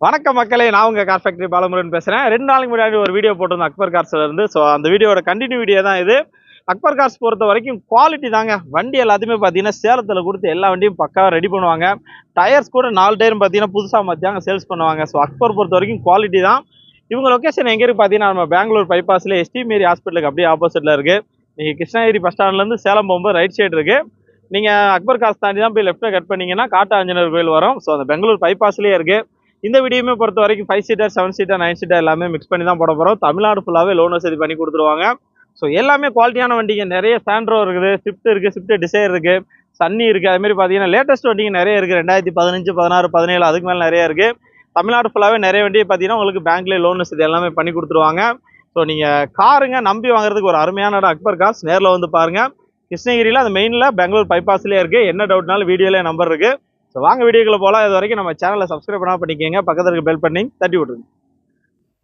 வணக்கம் மக்களே, நான் உங்க கார் ஃபேக்டரி பாலமுருகன் பேசுறேன். 2 நாளைக்கு முன்னாடி ஒரு வீடியோ போட்டிருந்தேன் அக்பர் கார்ஸ்ல இருந்து. ஸோ அந்த வீடியோட கண்டினியூ வீடியோ தான் இது. அக்பர் கார்ஸ் பொறுத்த வரைக்கும் குவாலிட்டி தாங்க. வண்டி எல்லாத்தையுமே பார்த்தீங்கன்னா சேலத்தில் கொடுத்து எல்லா வண்டியும் பக்காவாக ரெடி பண்ணுவாங்க. டயர்ஸ் கூட 4 டயரும் பார்த்தீங்கன்னா புதுசாக மாற்றியாங்க சேல்ஸ் பண்ணுவாங்க. ஸோ அக்பர் பொறுத்த வரைக்கும் குவாலிட்டி தான். இவங்க லொக்கேஷன் எங்கே இருக்குது பார்த்தீங்கன்னா, நம்ம பெங்களூர் பைபாஸில் எஸ்டி மேரி ஹாஸ்பிட்டலுக்கு அப்படியே ஆப்போசிட்டில் இருக்குது. நீங்கள் கிருஷ்ணகிரி பஸ் ஸ்டாண்ட்லேருந்து சேலம் போகும்போது ரைட் சைடு இருக்குது. நீங்கள் அக்பர் கார்ஸ் தாண்டி தான் போய் லெஃப்ட்டில் கட் பண்ணிங்கன்னா காட்டு ஆஞ்சநேயர் கோயில் வரும். ஸோ அந்த பெங்களூர் பைபாஸ்லேயே இருக்குது. இந்த வீடியோமே பொறுத்த வரைக்கும் 5 சீட்டர் 7 சீட்டர் 9 சீட்டர் எல்லாமே மிக்ஸ் பண்ணி தான் போட போகிறோம். தமிழ்நாடு ஃபுல்லாகவே லோன் வசதி பண்ணி கொடுத்துருவாங்க. ஸோ எல்லாமே குவாலிட்டியான வண்டிங்க. நிறைய சாண்ட்ரோ இருக்குது, ஸ்விஃப்ட் இருக்குது, ஸ்விஃப்ட் டிசைர் இருக்குது, சன்னி இருக்குது. அதுமாதிரி பார்த்தீங்கன்னா லேட்டஸ்ட் வண்டிங்க நிறைய இருக்குது. 2015, 16, 17 அதுக்கு மேலே நிறைய இருக்குது. தமிழ்நாடு ஃபுல்லாகவே நிறைய வண்டியை பார்த்தீங்கன்னா உங்களுக்கு பேங்க்லேயே லோன் வசதி எல்லாமே பண்ணி கொடுத்துருவாங்க. ஸோ நீங்கள் காருங்க நம்பி வாங்குறதுக்கு ஒரு அருமையான இடம் அக்பர் கார்ஸ். நேரில் வந்து பாருங்கள். கிருஷ்ணகிரியில் அந்த மெயினில் பெங்களூர் பைபாஸ்லேயே இருக்குது. என்ன டவுட்னாலும் வீடியோலேயே நம்பர் இருக்குது. ஸோ வாங்க வீடியோக்குள்ள போகலாம். இது வரைக்கும் நம்ம சேனலை சப்ஸ்கிரைப் பண்ணால் பண்ணிக்கோங்க. பக்கத்தில் இருக்க பெல் பண்ணி தட்டி விட்ருங்க.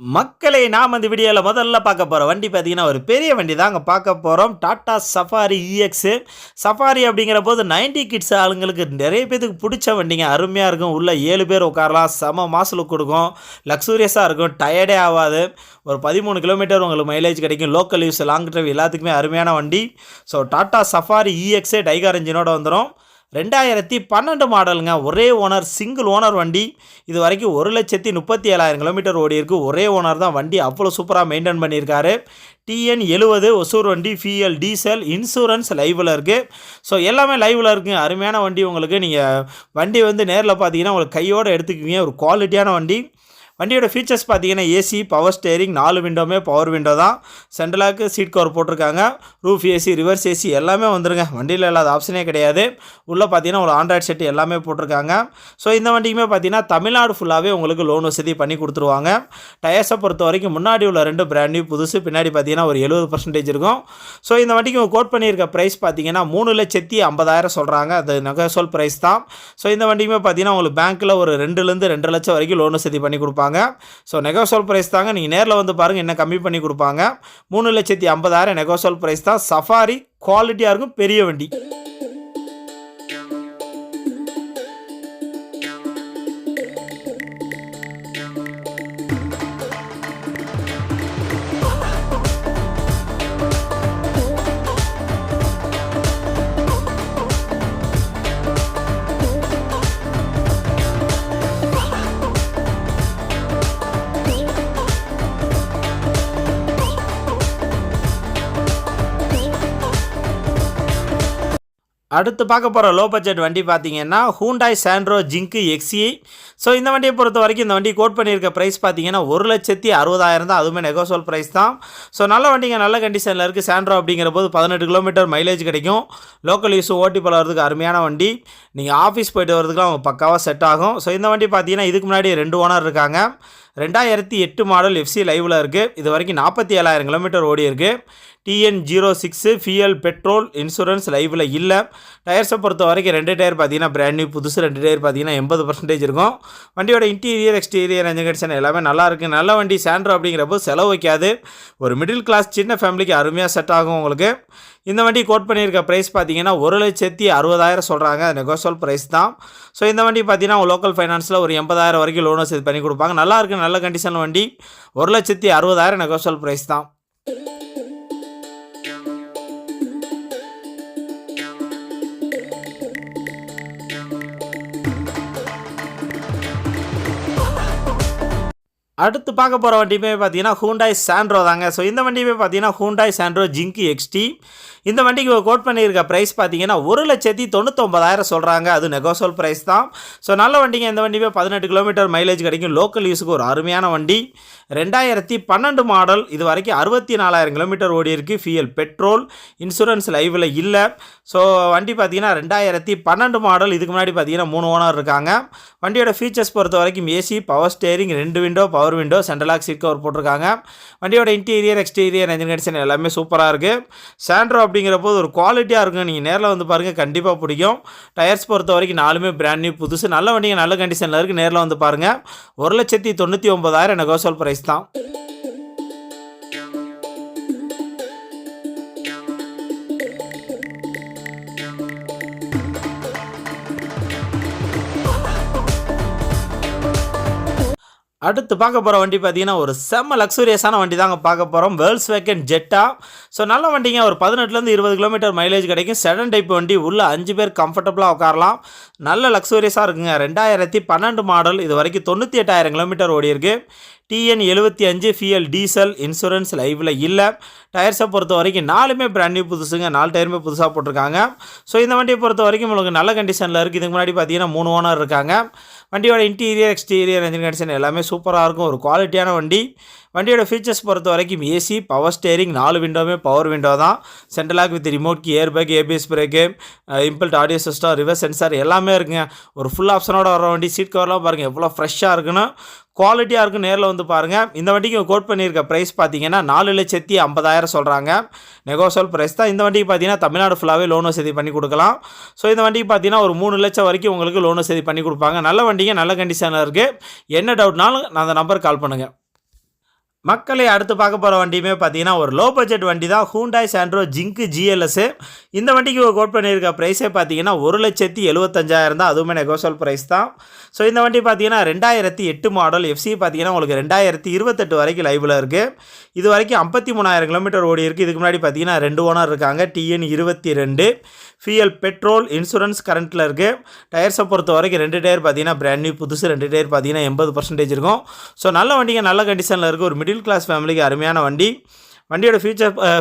மக்களை நாம் இந்த வீடியோவில் முதல்ல பார்க்க போகிற வண்டி பார்த்தீங்கன்னா ஒரு பெரிய வண்டி தாங்க பார்க்க போகிறோம். Tata safari EX. சஃபாரி அப்படிங்கிற போது 90 கிட்ஸ் ஆளுங்களுக்கு நிறைய பேருக்கு பிடிச்ச வண்டிங்க. அருமையாக இருக்கும். உள்ளே 7 பேர் உட்காரலாம். செம மாசில் கொடுக்கும். லக்ஸூரியஸாக இருக்கும். டயர்டே ஆகாது. ஒரு 13 கிலோமீட்டர் உங்களுக்கு மைலேஜ் கிடைக்கும். லோக்கல் யூஸ் லாங் ட்ரைவ் எல்லாத்துக்குமே அருமையான வண்டி. ஸோ டாடா சஃபாரி இஎக்ஸே டைகார் இன்ஜினோட வந்துடும். 2012 மாடலுங்க. ஒரே ஓனர், சிங்கிள் ஓனர் வண்டி. இது வரைக்கும் 1,37,000 கிலோமீட்டர் ஓடி இருக்கு. ஒரே ஓனர் தான். வண்டி அவ்வளோ சூப்பராக மெயின்டைன் பண்ணியிருக்காரு. TN 70 ஒசூர் வண்டி. Fuel diesel. இன்சூரன்ஸ் லைவில் இருக்குது. ஸோ எல்லாமே லைவில் இருக்குங்க. அருமையான வண்டி. உங்களுக்கு நீங்கள் வண்டி வந்து நேரில் பார்த்தீங்கன்னா உங்களுக்கு கையோடு எடுத்துக்குவீங்க. ஒரு குவாலிட்டியான வண்டி. வண்டியோட ஃபீச்சர்ஸ் பார்த்தீங்கன்னா ஏசி, பவர் ஸ்டேரிங், 4 விண்டோமே பவர் விண்டோ தான். சென்ட்ரலாக்கு சீட் கவர் போட்டிருக்காங்க. ரூஃப் ஏசி, ரிவர்ஸ் ஏசி எல்லாமே வந்துருங்க. வண்டியில் இல்லாத ஆப்ஷனே கிடையாது. உள்ளே பார்த்தீங்கன்னா ஒரு ஆண்ட்ராய்ட் செட் எல்லாமே போட்டிருக்காங்க. ஸோ இந்த வண்டிக்குமே பார்த்தீங்கன்னா தமிழ்நாடு ஃபுல்லாகவே உங்களுக்கு லோன் வசதி பண்ணி கொடுத்துருவாங்க. டயர்ஸை பொறுத்த வரைக்கும் முன்னாடி உள்ள 2 பிராண்ட் நியூ புதுசு, பின்னாடி பார்த்தீங்கன்னா ஒரு 70% இருக்கும். ஸோ இந்த வண்டிக்கு கோட் பண்ணியிருக்க ப்ரைஸ் பார்த்தீங்கன்னா 3,50,000 சொல்கிறாங்க. அது நெகோஷியபிள் ப்ரைஸ் தான். ஸோ இந்த வண்டிக்குமே பார்த்தீங்கன்னா உங்களுக்கு பேங்க்கில் ஒரு 2லேருந்து 2 லட்சம் வரைக்கும் லோன் வசதி பண்ணி கொடுப்பாங்க. ஸோ நெகோஷியபிள் ப்ரைஸ் தாங்க. நீங்கள் நேரில் வந்து பாருங்கள், என்ன கம்மி பண்ணி கொடுப்பாங்க. 3,50,000 நெகோஷியபிள் ப்ரைஸ் தான். சஃபாரி குவாலிட்டியாக இருக்கும். பெரிய வண்டி. அடுத்து பார்க்க போகிற லோ பட்ஜெட் வண்டி பார்த்தீங்கன்னா Hyundai Santro zinc XE. So இந்த வண்டியை பொறுத்த வரைக்கும் இந்த வண்டி கோட் பண்ணியிருக்க ப்ரைஸ் பார்த்தீங்கன்னா 1,60,000 தான். அதுவுமே நெகோஷியபிள் ப்ரைஸ் தான். ஸோ நல்ல வண்டிங்க, நல்ல கண்டிஷனில் இருக்குது. சாண்ட்ரோ அப்படிங்கிற போது 18 கிலோமீட்டர் மைலேஜ் கிடைக்கும். லோக்கல் யூஸ் ஓட்டி போகிறதுக்கு அருமையான வண்டி. நீங்கள் ஆஃபீஸ் போய்ட்டு வரதுக்குலாம் அவங்க பக்காவாக செட் ஆகும். ஸோ இந்த வண்டி பார்த்தீங்கன்னா இதுக்கு முன்னாடி 2 ஓனர் இருக்காங்க. 2008 மாடல் எஃப்சி லைவில் இருக்குது. இது வரைக்கும் 47,000 கிலோமீட்டர் ஓடி இருக்குது. TN 06 ஃபியூயல் பெட்ரோல் இன்சூரன்ஸ் லைவில் இல்லை. டயர்ஸை பொறுத்த வரைக்கும் 2 டயர் பார்த்தீங்கன்னா பிராண்ட் நியூ புதுசு. 2 டயர் பார்த்தீங்கன்னா 80% இருக்கும். வண்டியோட இன்டீரியர் எக்ஸ்டீரியர் என்ஜின் கண்டிஷன் எல்லாமே நல்லா இருக்குது. நல்ல வண்டி. சாண்ட்ரோ அப்படிங்கிறப்போ செலவு வைக்காது. ஒரு மிடில் கிளாஸ் சின்ன ஃபேமிலிக்கு அருமையாக செட் ஆகும் உங்களுக்கு. இந்த வண்டி கோட் பண்ணியிருக்க ப்ரைஸ் பார்த்தீங்கன்னா 1,60,000 சொல்கிறாங்க. நெகோஷியபிள் ப்ரைஸ் தான். ஸோ இந்த வண்டி பார்த்தீங்கன்னா லோக்கல் ஃபைனான்ஸில் ஒரு 80,000 வரைக்கும் லோன் வசதி பண்ணி கொடுப்பாங்க. நல்லா இருக்குது, நல்ல கண்டிஷன் வண்டி. 1,60,000 நெகோஷியபிள் ப்ரைஸ் தான். அடுத்து பார்க்க போகிற வண்டியுமே பார்த்தீங்கன்னா ஹூண்டாய் சாண்ட்ரோ தாங்க. ஸோ இந்த வண்டியுமே பார்த்தீங்கன்னா ஹூண்டாய் சாண்ட்ரோ ஜிங்க் எக்ஸ்டி. இந்த வண்டிக்கு கோட் பண்ணியிருக்க ப்ரைஸ் பார்த்தீங்கன்னா 1,99,000 சொல்கிறாங்க. அது நெகோஷியபிள் ப்ரைஸ் தான். ஸோ நல்ல வண்டிங்க. இந்த வண்டியுமே 18 கிலோமீட்டர் மைலேஜ் கிடைக்கும். லோக்கல் யூஸுக்கு ஒரு அருமையான வண்டி. 2012 மாடல். இது வரைக்கும் 64,000 கிலோமீட்டர் ஓடி இருக்குது. ஃபியூயல் பெட்ரோல் இன்சூரன்ஸ் லைவில் இல்லை. ஸோ வண்டி பார்த்தீங்கன்னா 2012 மாடல். இதுக்கு முன்னாடி பார்த்தீங்கன்னா 3 ஓனர் இருக்காங்க. வண்டியோட ஃபீச்சர்ஸ் பொறுத்த வரைக்கும் AC, power steering, 2 window power window, central lock seat cover போட்டிருக்காங்க. வண்டியோட இன்டீரியர் எக்ஸ்டீரியர் என்ஜின் கண்டிஷன் எல்லாமே சூப்பராக இருக்குது. சாண்ட்ரோ அப்படிங்கிற போது ஒரு குவாலிட்டியாக இருக்கும். நீங்கள் நேரில் வந்து பாருங்கள், கண்டிப்பாக பிடிக்கும். டயர்ஸ் பொறுத்த வரைக்கும் 4மே பிராண்ட் நியூ புதுசு. நல்ல வண்டிங்க, நல்ல கண்டிஷனில் இருக்குது. நேரில் வந்து பாருங்கள். 1,99,000 நெகோஷியபிள் ப்ரைஸ் தான். அடுத்து பார்க்க போகிற வண்டி பார்த்தீங்கன்னா ஒரு செம்ம லக்ஸூரியஸான வண்டி தாங்க பார்க்க போகிறோம். வேல்ஸ்வேகன் ஜெட்டா. ஸோ நல்ல வண்டிங்க. ஒரு 18லேருந்து 20 கிலோமீட்டர் மைலேஜ் கிடைக்கும். செடன் டைப் வண்டி. உள்ள 5 பேர் கம்ஃபர்டபுளாக உட்காரலாம். நல்ல லக்ஸூரியஸாக இருக்குங்க. 2012 மாடல். இது வரைக்கும் 98,000 கிலோமீட்டர் ஓடி இருக்கு. TN 75 ஃபியல் diesel. இன்சூரன்ஸ் லைவில் இல்லை. டயர்ஸை பொறுத்த வரைக்கும் 4மே பிராண்ட் நியூ புதுசுங்க. 4 டயருமே புதுசாக போட்டிருக்காங்க. ஸோ இந்த வண்டியை பொறுத்த வரைக்கும் உங்களுக்கு நல்ல கண்டிஷனில் இருக்குது. இதுக்கு முன்னாடி பார்த்தீங்கன்னா 3 ஓனர் இருக்காங்க. வண்டியோட இன்டீரியர் எக்ஸ்டீரியர் என்ஜின் கண்டிஷன் எல்லாமே சூப்பராக இருக்கும். ஒரு குவாலிட்டியான வண்டி. வண்டியோட ஃபீச்சர்ஸ் பொறுத்த வரைக்கும் ஏசி, பவர் ஸ்டேரிங், 4 விண்டோவுமே பவர் விண்டோ தான். Central lock with remote key, air bag, ABS brake, inbuilt audio system, reverse sensor எல்லாமே இருக்குங்க. ஒரு ஃபுல் ஆப்ஷனோட வர வண்டி. சீட் கவர்லாம் பாருங்கள் எவ்வளோ ஃப்ரெஷ்ஷாக இருக்குன்னு, குவாலிட்டியாக இருக்கும். நேரில் வந்து பாருங்கள். இந்த வண்டிக்கு கோட் பண்ணியிருக்க ப்ரைஸ் பார்த்தீங்கன்னா 4,50,000 சொல்கிறாங்க. நெகோசியல் ப்ரைஸ் தான். இந்த வண்டிக்கு பார்த்தீங்கன்னா தமிழ்நாடு ஃபுல்லாகவே லோன் வசதி பண்ணி கொடுக்கலாம். ஸோ இந்த வண்டிக்கு பார்த்தீங்கன்னா ஒரு 3 லட்சம் வரைக்கும் உங்களுக்கு லோன் வசதி பண்ணி கொடுப்பாங்க. நல்ல வண்டிங்க, நல்ல கண்டிஷனில் இருக்குது. என்ன டவுட்னாலும் நான் அந்த நம்பருக்கு கால் பண்ணுங்கள். மக்களை அடுத்து பார்க்க போகிற வண்டியுமே பார்த்தீங்கன்னா ஒரு லோ பட்ஜெட் வண்டி தான். Hyundai Santro zinc GLS. இந்த வண்டிக்கு கோட் பண்ணியிருக்க ப்ரைஸே பார்த்தீங்கன்னா 1,75,000 தான். அதுவுமே நெகோசியல் ப்ரைஸ் தான். ஸோ இந்த வண்டி பார்த்தீங்கன்னா 2008 மாடல். FC பார்த்தீங்கன்னா உங்களுக்கு 2028 வரைக்கும் லைவில் இருக்குது. இது வரைக்கும் 53,000 கிலோமீட்டர் ஓடி இருக்குது. இதுக்கு முன்னாடி பார்த்தீங்கன்னா 2 ஓனர் இருக்காங்க. TN 22 ஃபியல் petrol. இன்சூரன்ஸ் கரண்ட்டில் இருக்குது. டயர்ஸை பொறுத்த வரைக்கும் 2 டயர் பார்த்தீங்கன்னா பிராண்ட் நியூ புதுசு. 2 டயர் பார்த்தீங்கன்னா 80% இருக்கும். ஸோ நல்ல வண்டிங்க, நல்ல கண்டிஷனில் இருக்குது. ஒரு மிடில் கிளாஸ் ஃபேமிலிக்கு அருமையான வண்டி. வண்டியோட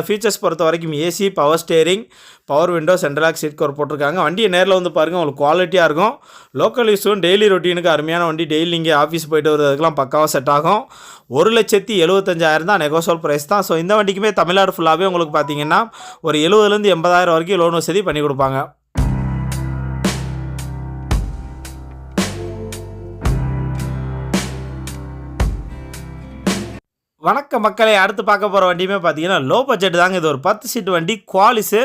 ஃபீச்சர்ஸ் பொறுத்த வரைக்கும் AC, power steering, power window, central lock, seat cover போட்டிருக்காங்க. வண்டியை நேரில் வந்து பாருங்கள், உங்களுக்கு குவாலிட்டியாக இருக்கும். லோக்கல் யூஸும் டெய்லி ரொட்டீனுக்கு அருமையான வண்டி. டெய்லி நீங்கள் ஆஃபீஸ் போய்ட்டு வரதுக்கெலாம் பக்காவாக செட் ஆகும். 1,75,000 தான். நெகோசியல் ப்ரைஸ் தான். ஸோ இந்த வண்டிக்குமே தமிழ்நாடு ஃபுல்லாகவே உங்களுக்கு பார்த்தீங்கன்னா ஒரு 70,000 80,000 வரைக்கும் லோன் வசதி பண்ணி கொடுப்பாங்க. வணக்கம் மக்களே. அடுத்து பார்க்க போகிற வண்டியுமே பார்த்தீங்கன்னா லோ பட்ஜெட் தாங்க. இது ஒரு 10 சீட் வண்டி, குவாலிஸு.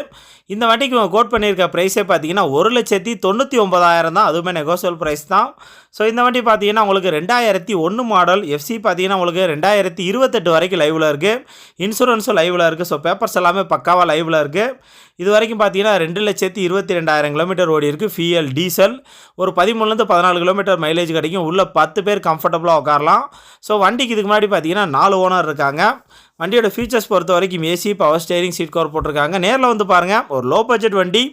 இந்த வண்டிக்கு கோட் பண்ணியிருக்க ப்ரைஸே பார்த்தீங்கன்னா 1,99,000 தான். அதுவுமே நெகோசியல் ப்ரைஸ் தான். ஸோ இந்த வண்டி பார்த்தீங்கன்னா உங்களுக்கு 2001 மாடல். FC பார்த்தீங்கன்னா உங்களுக்கு 2028 வரைக்கும் லைவில் இருக்குது. இன்சூரன்ஸும் லைவில் இருக்குது. ஸோ பேப்பர்ஸ் எல்லாமே பக்காவாக லைவில் இருக்குது. இது வரைக்கும் பார்த்தீங்கன்னா 2,22,000 கிலோமீட்டர் ஓடி இருக்குது. ஃபியல் டீசல். ஒரு 13லேருந்து 14 கிலோமீட்டர் மைலேஜ் கிடைக்கும். உள்ள 10 பேர் கம்ஃபர்டபுளாக உட்காரலாம். ஸோ வண்டிக்கு இதுக்கு முன்னாடி பார்த்தீங்கன்னா 4 ஓனர் இருக்காங்க. வண்டியோட ஃபீச்சர்ஸ் பொறுத்த வரைக்கும் AC, power steering, seat cover போட்டிருக்காங்க. நேரில் வந்து பாருங்கள். ஒரு லோ பட்ஜெட் வண்டி.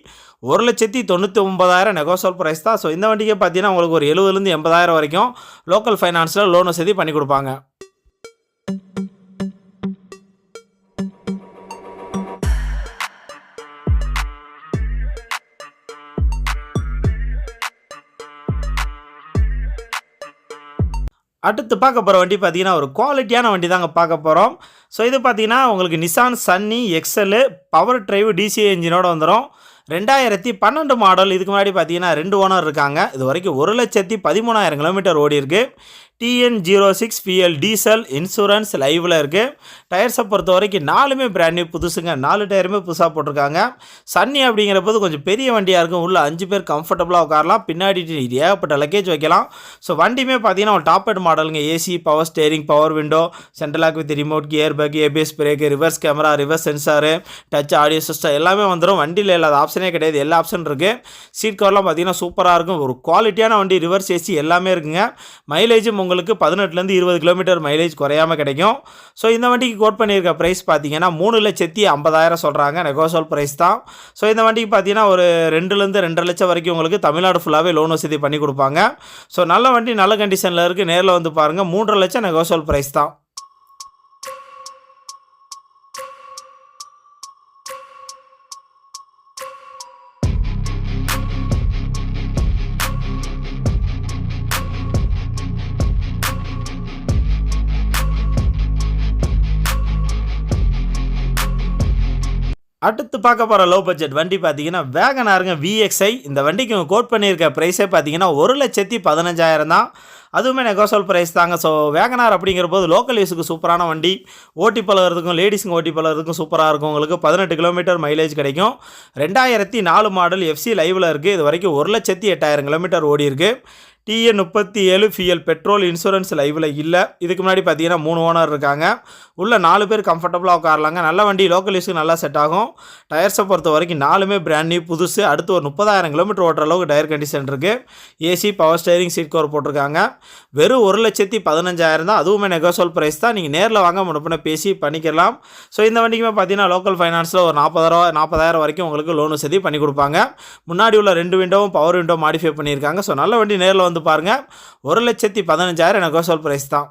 1,99,000 நெகோசியல் ப்ரைஸ் தான். ஸோ இந்த வண்டிக்கே பார்த்தீங்கன்னா உங்களுக்கு ஒரு 70,000 80,000 வரைக்கும் லோக்கல் ஃபைனான்ஸில் லோன் வசதி பண்ணி கொடுப்பாங்க. அடுத்து பார்க்க போகிற வண்டி பார்த்தீங்கன்னா ஒரு குவாலிட்டியான வண்டி தாங்க பார்க்க போகிறோம். ஸோ இது பார்த்தீங்கன்னா உங்களுக்கு Nissan Sunny XL power drive DCI இன்ஜினோட வந்துடும். 2012 மாடல். இதுக்கு முன்னாடி பார்த்தீங்கன்னா 2 ஓனர் இருக்காங்க. இது வரைக்கும் 1,13,000 கிலோமீட்டர் ஓடி இருக்குது. TN 06 ஃபியல் diesel. இன்சூரன்ஸ் லைவில் இருக்குது. டயர்ஸை பொறுத்த வரைக்கும் 4மே பிராண்ட் நியூ புதுசுங்க. 4 டயருமே புதுசாக போட்டிருக்காங்க. சன்னி அப்படிங்கிற போது கொஞ்சம் பெரிய வண்டியாக இருக்கும். உள்ள 5 பேர் கம்ஃபர்டபுளாக உட்காரலாம். பின்னாடி ஏகப்பட்ட லக்கேஜ் வைக்கலாம். ஸோ வண்டியுமே பார்த்தீங்கன்னா ஒரு டாப் எண்ட் மாடலுங்க. AC, power steering, power window, central lock with remote key, air bag, ABS brake, reverse camera, reverse sensor, touch audio system எல்லாமே வந்துடும். வண்டியில் இல்லாத ஆப்ஷனே கிடையாது. எல்லா ஆப்ஷன் இருக்குது. சீட் கவர்லாம் பார்த்தீங்கன்னா சூப்பராக இருக்கும். ஒரு குவாலிட்டியான வண்டி. ரிவர்ஸ் ஏசி எல்லாமே இருக்குங்க. மைலேஜும் உங்களுக்கு 18லேருந்து 20 கிலோமீட்டர் மைலேஜ் குறையாமல் கிடைக்கும். ஸோ இந்த வண்டிக்கு கோட் பண்ணியிருக்க ப்ரைஸ் பார்த்தீங்கன்னா 3,50,000 சொல்கிறாங்க. நெகோசியல் ப்ரைஸ் தான். ஸோ இந்த வண்டிக்கு பார்த்தீங்கன்னா ஒரு 2லேருந்து 2.5 லட்சம் வரைக்கும் உங்களுக்கு தமிழ்நாடு ஃபுல்லாகவே லோன் வசதி பண்ணி கொடுப்பாங்க. ஸோ நல்ல வண்டி, நல்ல கண்டிஷனில் இருக்குது. நேரில் வந்து பாருங்கள். 3.5 லட்சம் நெகோசியல் ப்ரைஸ் தான். அடுத்து பார்க்க போகிற லோ பட்ஜெட் வண்டி பார்த்தீங்கன்னா வேகனாருங்க VXI. இந்த வண்டிக்கு கோட் பண்ணியிருக்க ப்ரைஸே பார்த்தீங்கன்னா 1,15,000 தான். அதுவுமே நெகோசியல் ப்ரைஸ் தாங்க. ஸோ வேகனார் அப்படிங்கிற போது லோக்கல் யூஸுக்கு சூப்பரான வண்டி. ஓட்டி பழகிறதுக்கும் லேடிஸுங்க ஓட்டி பழகிறதுக்கும் சூப்பராக இருக்கும். உங்களுக்கு 18 கிலோமீட்டர் மைலேஜ் கிடைக்கும். 2004 மாடல். FC லைவில் இருக்குது. இது வரைக்கும் 1,08,000 கிலோமீட்டர் ஓடி இருக்குது. TN 37 ஃபியல் பெட்ரோல் இன்சூரன்ஸ் லைவில் இல்லை. இதுக்கு முன்னாடி பார்த்தீங்கன்னா 3 ஓனர் இருக்காங்க. உள்ள 4 பேர் கம்ஃபர்டபுளாக உட்காரலாங்க. நல்ல வண்டி, லோக்கல் யூஸுக்கு நல்லா செட் ஆகும். டயர்ஸை பொறுத்த வரைக்கும் 4மே பிராண்ட் நியூ புதுசு. அடுத்து ஒரு 30,000 கிலோமீட்டர் ஓட்டுற அளவுக்கு டயர் கண்டிஷன் இருக்குது. AC, power steering, seat cover போட்டிருக்காங்க. வெறும் 1,15,000 தான். அதுவுமே நெகோசியபிள் ப்ரைஸ் தான். நீங்கள் நேரில் வாங்க முன்னப்பின பேசி பண்ணிக்கலாம். ஸோ இந்த வண்டிக்குமே பார்த்தீங்கன்னா லோக்கல் ஃபைனான்ஸில் ஒரு 40,000 வரைக்கும் உங்களுக்கு லோன் வசதி பண்ணி கொடுப்பாங்க. முன்னாடி உள்ள 2 விண்டோவும் பவர் விண்டோ மாடிஃபை பண்ணியிருக்காங்க. ஸோ நல்ல வண்டி, நேரில் வந்து பாருங்கள். 1,15,000 நெகோசியபிள் ப்ரைஸ் தான்.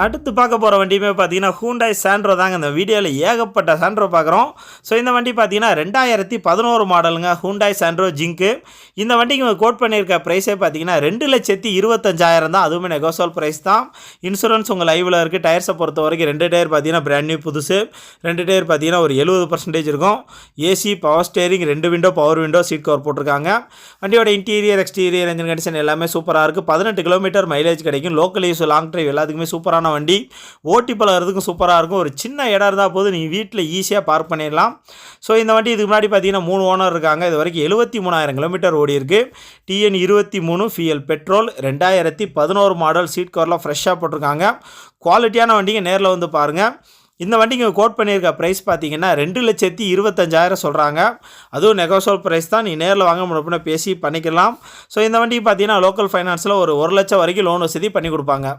அடுத்து பார்க்க போகிற வண்டியுமே பார்த்தீங்கன்னா ஹூண்டாய் சாண்ட்ரோ தாங்க. இந்த வீடியோவில் ஏகப்பட்ட சாண்ட்ரோ பார்க்குறோம். ஸோ இந்த வண்டி பார்த்தீங்கன்னா 2011 மாடலுங்க, ஹூண்டாய் சாண்ட்ரோ ஜிங்க்கு. இந்த வண்டிக்கு கோட் பண்ணியிருக்க ப்ரைஸே பார்த்தீங்கன்னா 2,25,000 தான். அதுவுமே நெகோசியபிள் ப்ரைஸ் தான். இன்சூரன்ஸ் உங்கள் லைவில் இருக்குது. டயர்ஸை பொறுத்த வரைக்கும் 2 டயர் பார்த்தீங்கன்னா பிராண்ட் நியூ புதுசு. 2 டயர் பார்த்தீங்கன்னா ஒரு 70% இருக்கும். AC, power steering, 2 window power window, seat cover போட்டிருக்காங்க. வண்டியோட இன்டீரியர், எக்ஸ்டீரியர், என்ஜின் கண்டிஷன் எல்லாமே சூப்பராக இருக்குது. 18 கிலோமீட்டர் மைலேஜ் கிடைக்கும். லோக்கல் யூஸ், லாங் டிரைவ் எல்லாத்துக்குமே சூப்பரான வண்டி. ஓட்டி பழகிறதுக்கும் சூப்பராக இருக்கும். ஒரு சின்ன இடம் இருந்தால் போது நீங்கள் வீட்டில் ஈஸியாக பார்க் பண்ணிடலாம். ஸோ இந்த வண்டி இதுக்கு முன்னாடி பார்த்தீங்கன்னா 3 ஓனர் இருக்காங்க. இது வரைக்கும் 73,000 கிலோமீட்டர் ஓடி இருக்குது. TN 23 fuel petrol, 2011 model. Seat கவர்லாம் ஃப்ரெஷ்ஷாக போட்டிருக்காங்க. குவாலிட்டியான வண்டிங்க, நேரில் வந்து பாருங்கள். இந்த வண்டிக்கு கோட் பண்ணியிருக்க ப்ரைஸ் பார்த்தீங்கன்னா 2,25,000 சொல்கிறாங்க. அதுவும் நெகோசியபிள் ப்ரைஸ் தான். நீங்கள் நேரில் வாங்க முடியும்னா பேசி பண்ணிக்கலாம். ஸோ இந்த வண்டிக்கு பார்த்தீங்கன்னா லோக்கல் ஃபைனான்ஸில் ஒரு 1 லட்சம் வரைக்கும் லோன் வசதி பண்ணி கொடுப்பாங்க.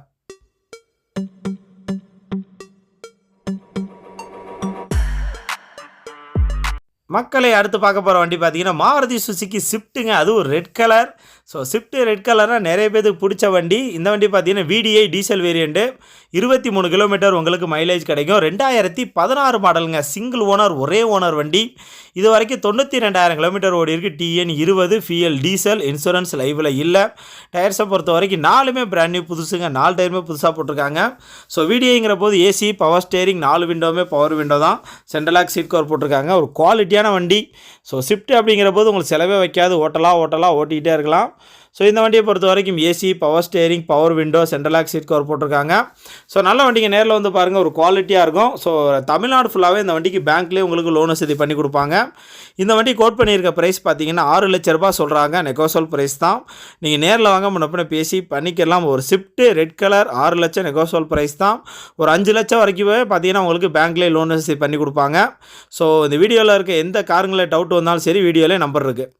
மக்களை அடுத்து பார்க்க போகிற வண்டி பார்த்தீங்கன்னா மாருதி சுசுகி ஸ்விஃப்ட்டுங்க. அதுவும் red colour. So Swift red கலர்னால் நிறைய பேருக்கு பிடிச்ச வண்டி. இந்த வண்டி பார்த்தீங்கன்னா VDI டீசல் வேரியண்ட்டு. 23 கிலோமீட்டர் உங்களுக்கு மைலேஜ் கிடைக்கும். 2016 மாடலுங்க. சிங்கிள் ஓனர், ஒரே ஓனர் வண்டி. இது வரைக்கும் 92,000 கிலோமீட்டர் ஓடி இருக்குது. TN 20 ஃபியல் டீசல், இன்சூரன்ஸ் லைவில் இல்லை. டயர்ஸை பொறுத்த வரைக்கும் 4மே பிராண்ட் நியூ புதுசுங்க. 4 டயருமே புதுசாக போட்டிருக்காங்க. ஸோ VDIங்கிற போது ஏசி, பவர் ஸ்டேரிங், 4 விண்டோவுமே பவர் விண்டோ தான். சென்ட்ரலாக் சீட் கவர் போட்டிருக்காங்க. ஒரு குவாலிட்டியான வண்டி. ஸோ ஸ்விஃப்ட் அப்படிங்கிற போது உங்களுக்கு செலவே வைக்காது. ஓட்டலாம் ஓட்டிக்கிட்டே இருக்கலாம். ஸோ இந்த வண்டியை பொறுத்த வரைக்கும் AC, power steering, power window, central lock seat cover போட்டிருக்காங்க. ஸோ நல்ல வண்டிங்க, நேரில் வந்து பாருங்கள். ஒரு குவாலிட்டியாக இருக்கும். ஸோ தமிழ்நாடு ஃபுல்லாகவே இந்த வண்டிக்கு பேங்க்லேயே உங்களுக்கு லோன் வசதி பண்ணி கொடுப்பாங்க. இந்த வண்டி கோட் பண்ணியிருக்க ப்ரைஸ் பார்த்தீங்கன்னா 6 லட்ச ரூபாய் சொல்கிறாங்க. நெகோசியபிள் ப்ரைஸ் தான். நீங்கள் நேரில் வாங்க முன்னப்பின பேசி பண்ணிக்கலாம். ஒரு ஸ்விஃப்ட்டு ரெட் கலர் 6 லட்சம் நெகோசியபிள் ப்ரைஸ் தான். ஒரு 5 லட்சம் வரைக்கும் பார்த்தீங்கன்னா உங்களுக்கு பேங்க்லேயே லோன் வசதி பண்ணி கொடுப்பாங்க. ஸோ இந்த வீடியோவில் இருக்க எந்த காருங்களில் டவுட் வந்தாலும் சரி, வீடியோவிலே நம்பர் இருக்குது.